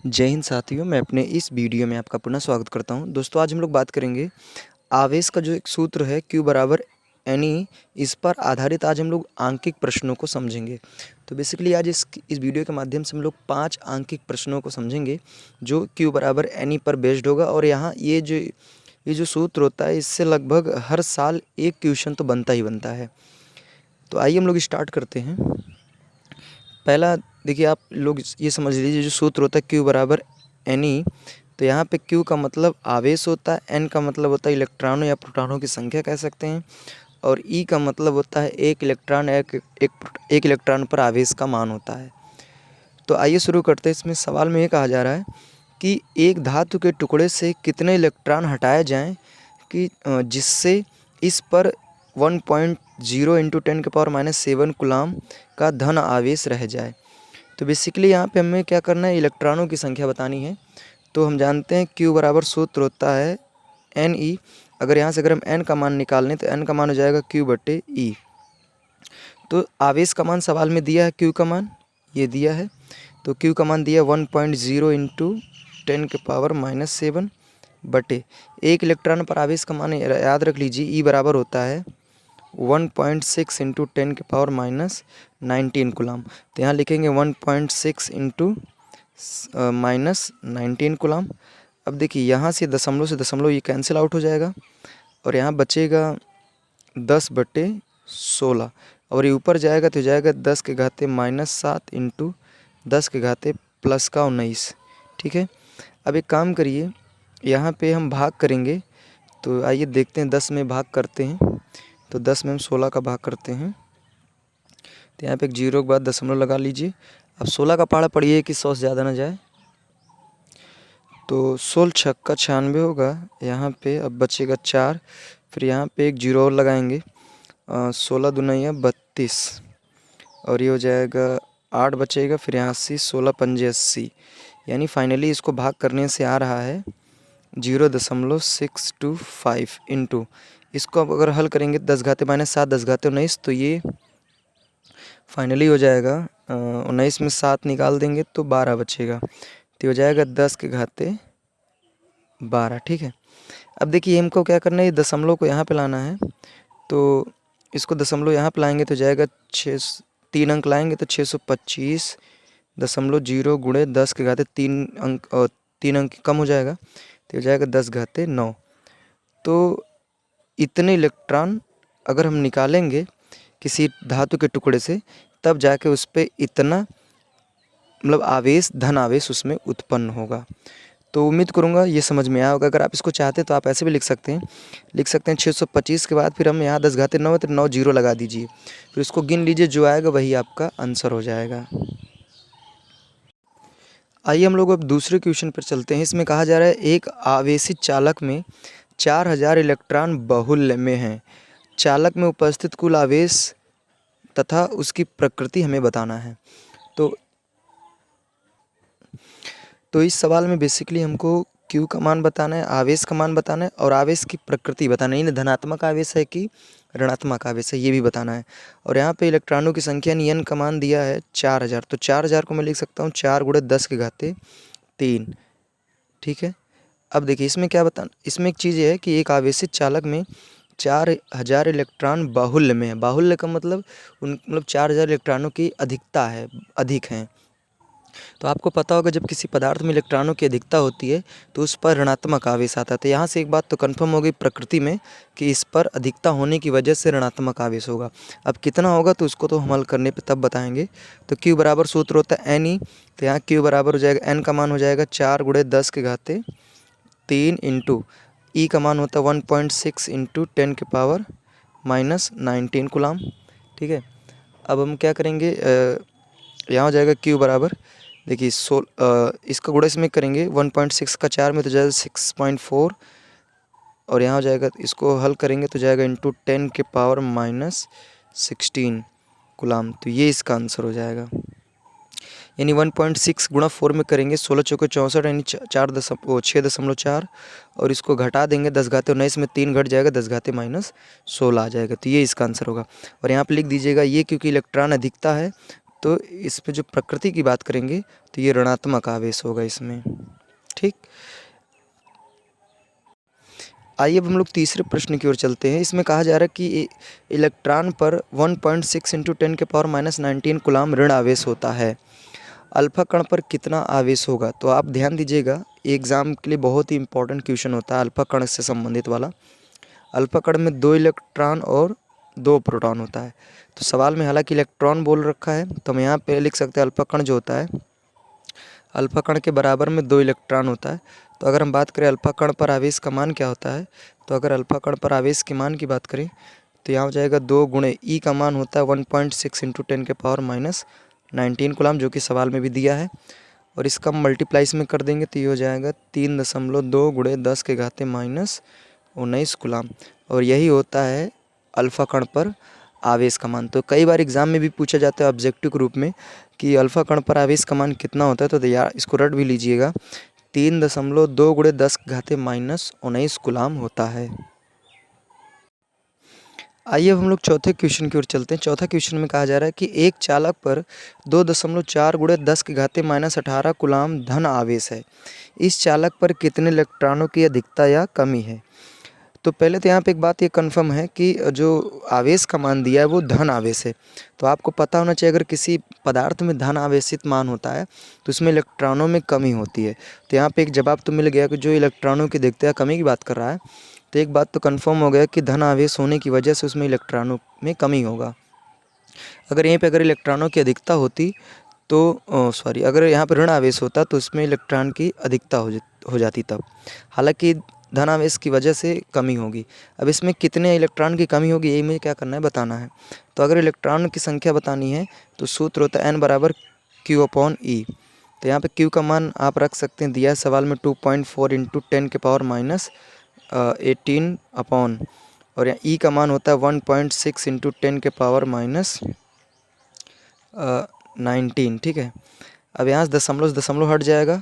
जय हिंद साथियों, मैं अपने इस वीडियो में आपका पुनः स्वागत करता हूं। दोस्तों, आज हम लोग बात करेंगे आवेश का जो एक सूत्र है Q बराबर NE, इस पर आधारित आज हम लोग आंकिक प्रश्नों को समझेंगे। तो बेसिकली आज इस वीडियो के माध्यम से हम लोग 5 आंकिक प्रश्नों को समझेंगे जो Q बराबर NE पर बेस्ड होगा। और यहाँ ये जो सूत्र होता है, इससे लगभग हर साल एक क्वेश्चन तो बनता ही बनता है। तो आइए हम लोग स्टार्ट करते हैं। पहला देखिए, आप लोग ये समझ लीजिए, जो सूत्र होता है Q बराबर NE, तो यहाँ पे Q का मतलब आवेश होता है, N का मतलब होता है इलेक्ट्रॉनों या प्रोटॉनों की संख्या कह सकते हैं, और E का मतलब होता है एक इलेक्ट्रॉन पर आवेश का मान होता है। तो आइए शुरू करते हैं। इसमें सवाल में ये कहा जा रहा है कि एक धातु के टुकड़े से कितने इलेक्ट्रॉन हटाए जाएँ कि जिससे इस पर 1.0 × 10⁻⁷ कूलाम का धन आवेश रह जाए। तो बेसिकली यहाँ पे हमें क्या करना है, इलेक्ट्रॉनों की संख्या बतानी है। तो हम जानते हैं Q बराबर सूत्र होता है NE। अगर यहाँ से अगर हम N का मान निकाल लें तो N का मान हो जाएगा Q/E। तो आवेश का मान सवाल में दिया है, Q का मान ये दिया है, तो Q का मान दिया 1.0 × 10⁻⁷ बटे एक इलेक्ट्रॉन पर आवेश का मान याद रख लीजिए, E बराबर होता है 1.6 × 10⁻⁻19 कूलाम। तो यहाँ लिखेंगे 1.6 × -19 कूलाम। अब देखिए, यहाँ से दशमलव ये कैंसिल आउट हो जाएगा और यहाँ बचेगा 10/16, और ये ऊपर जाएगा तो जाएगा 10⁻⁻7 × 10⁻+19। ठीक है। अब एक काम करिए, यहाँ पे हम भाग करेंगे। तो आइए देखते हैं, 10 में भाग करते हैं। तो 10 में हम 16 का भाग करते हैं, तो यहाँ पे एक 0 के बाद दशमलव लगा लीजिए। अब 16 का पहाड़ा पढ़िए कि 100 से ज़्यादा ना जाए। तो 16 छक्का 96 होगा। यहाँ पे अब बचेगा 4, फिर यहाँ पे एक 0 और लगाएंगे। 16 दूना 32, और ये हो जाएगा 8 बचेगा। फिर यहाँ से 16 पंजे 80, यानी फाइनली इसको भाग करने से आ रहा है 0.625 इंटू, इसको अब अगर हल करेंगे 10⁻⁷ 10⁻19, तो ये फाइनली हो जाएगा 19 में 7 निकाल देंगे तो 12 बचेगा, तो हो जाएगा 10⁻12। ठीक है। अब देखिए, हमको क्या करना है, दशमलव को यहाँ पे लाना है। तो इसको दशमलव यहाँ पे लाएंगे तो जाएगा 3 अंक लाएंगे तो 625.0 गुणे 10⁻3 अंक, और 3 अंक कम हो जाएगा तो हो जाएगा 10⁻9। तो इतने इलेक्ट्रॉन अगर हम निकालेंगे किसी धातु के टुकड़े से, तब जाके उस पर इतना मतलब आवेश, धन आवेश उसमें उत्पन्न होगा। तो उम्मीद करूँगा ये समझ में आया होगा। अगर आप इसको चाहते तो आप ऐसे भी लिख सकते हैं 625 के बाद फिर हम यहाँ 10⁻9 है तो 9 0 लगा दीजिए, फिर उसको गिन लीजिए, जो आएगा वही आपका आंसर हो जाएगा। आइए हम लोग अब दूसरे क्वेश्चन पर चलते हैं। इसमें कहा जा रहा है एक आवेशित चालक में 4000 इलेक्ट्रॉन बाहुल्य में हैं। चालक में उपस्थित कुल आवेश तथा उसकी प्रकृति हमें बताना है। तो इस सवाल में बेसिकली हमको Q का मान बताना है, आवेश का मान बताना है, और आवेश की प्रकृति बताना है, यानी धनात्मक आवेश है कि ऋणात्मक आवेश है, ये भी बताना है। और यहाँ पे इलेक्ट्रॉनों की संख्या N का मान दिया है 4000, तो 4000 को मैं लिख सकता हूँ 4 × 10⁻3। ठीक है। अब देखिए, इसमें क्या बताना, इसमें एक चीज़ ये है कि एक आवेशित चालक में 4000 इलेक्ट्रॉन बाहुल्य में है। बाहुल्य का मतलब 4000 इलेक्ट्रॉनों की अधिकता है, अधिक हैं। तो आपको पता होगा, जब किसी पदार्थ में इलेक्ट्रॉनों की अधिकता होती है तो उस पर ऋणात्मक आवेश आता है। तो यहाँ से एक बात तो कंफर्म हो गई प्रकृति में कि इस पर अधिकता होने की वजह से ऋणात्मक आवेश होगा। अब कितना होगा तो उसको तो हम हल करने पे तब बताएंगे। तो Q बराबर सूत्र होता है NE, तो यहाँ Q बराबर हो जाएगा, N का मान हो जाएगा 4 × 10⁻3 इंटू E का मान होता है 1.6 × 10⁻⁻19 कूलाम। ठीक है। अब हम क्या करेंगे, यहाँ हो जाएगा Q बराबर, देखिए इसका गुणा इसमें करेंगे 1.6 का 4 में तो जाएगा 6.4, और यहाँ हो जाएगा, इसको हल करेंगे तो जाएगा इंटू 10⁻⁻16 कूलाम। तो ये इसका आंसर हो जाएगा, यानी 1.6 × 4 में करेंगे 16 चौके 64, यानी 6.4, और इसको घटा देंगे 10⁻19 में 3 घट जाएगा 10⁻−16 आ जाएगा। तो ये इसका आंसर होगा। और यहाँ पे लिख दीजिएगा ये, क्योंकि इलेक्ट्रॉन अधिकता है तो इसमें जो प्रकृति की बात करेंगे तो ये ऋणात्मक आवेश होगा इसमें। ठीक, आइए अब हम लोग तीसरे प्रश्न की ओर चलते हैं। इसमें कहा जा रहा है कि इलेक्ट्रॉन पर 1.6 × 10⁻⁹ कूलाम ऋण आवेश होता है। अल्फा कण पर कितना आवेश होगा? तो आप ध्यान दीजिएगा, एग्ज़ाम के लिए बहुत ही इंपॉर्टेंट क्वेश्चन होता है अल्फा कण से संबंधित वाला। अल्फा कण में 2 इलेक्ट्रॉन और 2 प्रोटॉन होता है। तो सवाल में हालांकि इलेक्ट्रॉन बोल रखा है, तो हम यहाँ पे लिख सकते हैं अल्फा कण जो होता है, अल्फा कण के बराबर में 2 इलेक्ट्रॉन होता है। तो अगर हम बात करें अल्फा कण पर आवेश का मान क्या होता है, तो अगर अल्फा कण पर आवेश के मान की बात करें तो यहाँ हो जाएगा 2 गुणे ई का मान होता है 1.6 × 10⁻⁹ कूलाम, जो कि सवाल में भी दिया है। और इसका मल्टीप्लाई इसमें कर देंगे तो ये हो जाएगा 3.2 × 10⁻⁹ कूलाम। और यही होता है अल्फा कण पर आवेश का मान। तो कई बार एग्जाम में भी पूछा जाता है ऑब्जेक्टिव के रूप में कि अल्फा कण पर आवेश का मान कितना होता है, तो यार इसको रट भी लीजिएगा, 3.2 × 10⁻⁻⁹ कूलाम होता है। आइए अब हम लोग चौथे क्वेश्चन की ओर चलते हैं। चौथा क्वेश्चन में कहा जा रहा है कि एक चालक पर 2.4 × 10⁻18 कूलाम धन आवेश है। इस चालक पर कितने इलेक्ट्रॉनों की अधिकता या कमी है? तो पहले तो यहाँ पे एक बात ये कंफर्म है कि जो आवेश का मान दिया है वो धन आवेश है। तो आपको पता होना चाहिए अगर किसी पदार्थ में धन आवेशित मान होता है तो उसमें इलेक्ट्रॉनों में कमी होती है। तो यहाँ पे एक जवाब तो मिल गया कि जो इलेक्ट्रॉनों की अधिकता या कमी की बात कर रहा है, तो एक बात तो कंफर्म हो गया कि धन आवेश होने की वजह से उसमें इलेक्ट्रॉनों में कमी होगा। अगर यहीं पे अगर इलेक्ट्रॉनों की अधिकता होती तो अगर यहाँ पर ऋण आवेश होता तो उसमें इलेक्ट्रॉन की अधिकता हो जाती तब। हालांकि धन आवेश की वजह से कमी होगी। अब इसमें कितने इलेक्ट्रॉन की कमी होगी, यही मुझे क्या करना है, बताना है। तो अगर इलेक्ट्रॉन की संख्या बतानी है तो सूत्र होता है n = Q/E। तो यहाँ पे Q का मान आप रख सकते हैं, दिया है सवाल में 2.4 × 10⁻⁻18 अपॉन, और यहाँ E का मान होता है 1.6 × 10⁻⁹ ठीक है। अब यहाँ से दशमलव हट जाएगा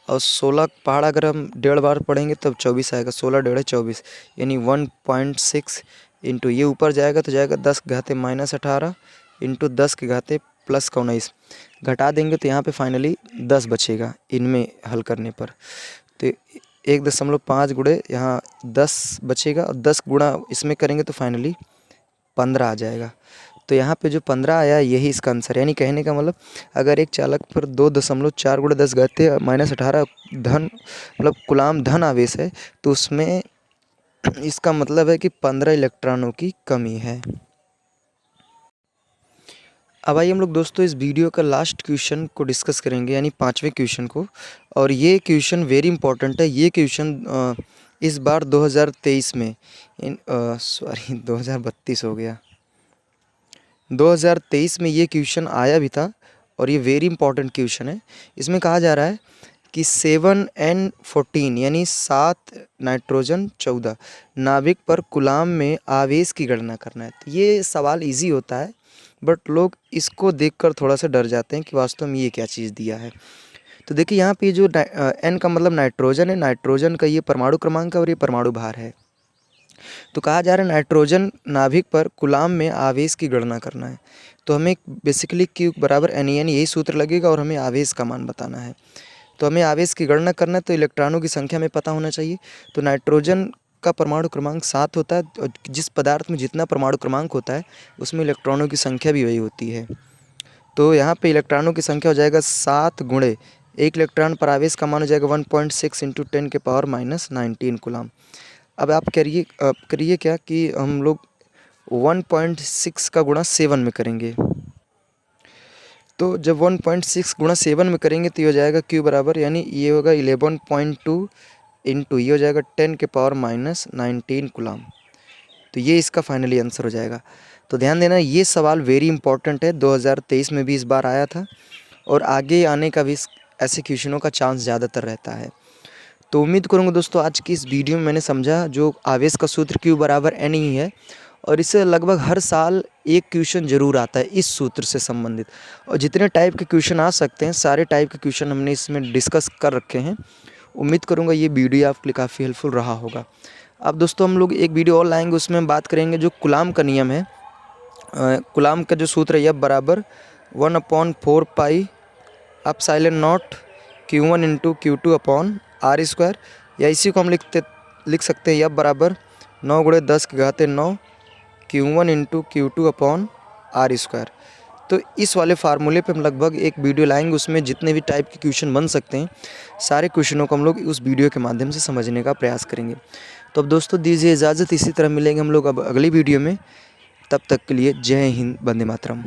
और 16 पहाड़ अगर हम 1.5 बार पढ़ेंगे तब 24 आएगा, 16 × 24 यानी 1.6 इंटू ये ऊपर जाएगा तो जाएगा 10⁻⁻18 इंटू 10⁻+19 घटा देंगे तो यहाँ पे फाइनली 10 बचेगा इनमें हल करने पर। तो 1.5 गुणे यहाँ 10 बचेगा और 10 गुणा इसमें करेंगे तो फाइनली 15 आ जाएगा। तो यहाँ पे जो 15 आया यही इसका आंसर है। यानी कहने का मतलब अगर एक चालक पर 2.4 × 10⁻18 धन मतलब कूलाम धन आवेश है तो उसमें इसका मतलब है कि 15 इलेक्ट्रॉनों की कमी है। अब आइए हम लोग दोस्तों इस वीडियो का लास्ट क्वेश्चन को डिस्कस करेंगे, यानी 5वें क्वेश्चन को। और ये क्वेश्चन वेरी इंपॉर्टेंट है। ये क्वेश्चन इस बार 2023 में 2032 हो गया, 2023 में ये क्वेश्चन आया भी था और ये वेरी इंपॉर्टेंट क्वेश्चन है। इसमें कहा जा रहा है कि 7N14 यानी 7 नाइट्रोजन 14 नाभिक पर कूलाम में आवेश की गणना करना है। तो ये सवाल इजी होता है बट लोग इसको देखकर थोड़ा सा डर जाते हैं कि वास्तव में ये क्या चीज़ दिया है। तो देखिए यहाँ पे जो N का मतलब नाइट्रोजन है, नाइट्रोजन का ये परमाणु क्रमांक है और ये परमाणु भार है। तो कहा जा रहा है नाइट्रोजन नाभिक पर कूलाम में आवेश की गणना करना है। तो हमें बेसिकली Q = NeN यही सूत्र लगेगा और हमें आवेश का मान बताना है। तो हमें आवेश की गणना करना है तो इलेक्ट्रॉनों की संख्या में पता होना चाहिए। तो नाइट्रोजन का परमाणु क्रमांक 7 होता है और जिस पदार्थ में जितना परमाणु क्रमांक होता है उसमें इलेक्ट्रॉनों की संख्या भी वही होती है। तो यहाँ पे इलेक्ट्रॉनों की संख्या हो जाएगा 7 गुणे एक इलेक्ट्रॉन पर आवेश का मान हो जाएगा 1.6 × 10⁻⁻19 कूलाम। अब आप करिए क्या कि हम लोग 1.6 का गुणा 7 में करेंगे। तो जब 1.6 गुणा 7 में करेंगे तो ये हो जाएगा Q बराबर, यानी ये होगा 11.2 इंटू ये हो जाएगा 10⁻⁻19 कूलाम। तो ये इसका फाइनली आंसर हो जाएगा। तो ध्यान देना ये सवाल वेरी इंपॉर्टेंट है, 2023 में भी इस बार आया था और आगे आने का भी ऐसे क्वेश्चनों का चांस ज़्यादातर रहता है। तो उम्मीद करूँगा दोस्तों आज की इस वीडियो में मैंने समझा जो आवेश का सूत्र Q = N ही है और इससे लगभग हर साल एक क्वेश्चन ज़रूर आता है इस सूत्र से संबंधित। और जितने टाइप के क्वेश्चन आ सकते हैं सारे टाइप के क्वेश्चन हमने इसमें डिस्कस कर रखे हैं। उम्मीद करूँगा ये वीडियो आपके लिए काफ़ी हेल्पफुल रहा होगा। अब दोस्तों हम लोग एक वीडियो और लाएंगे, उसमें हम बात करेंगे जो कूलाम का नियम है, कूलाम का जो सूत्र है F = 1/4 पाई आप silent not Q1 into Q2 upon R², या इसी को हम लिख सकते हैं F बराबर 9×10⁻9 Q1 into Q2 upon R²। तो इस वाले फार्मूले पे हम लगभग एक वीडियो लाएंगे, उसमें जितने भी टाइप के क्वेश्चन बन सकते हैं सारे क्वेश्चनों को हम लोग उस वीडियो के माध्यम से समझने का प्रयास करेंगे। तो अब दोस्तों दीजिए इजाज़त, इसी तरह मिलेंगे हम लोग अब अगली वीडियो में। तब तक के लिए जय हिंद, वंदे मातरम।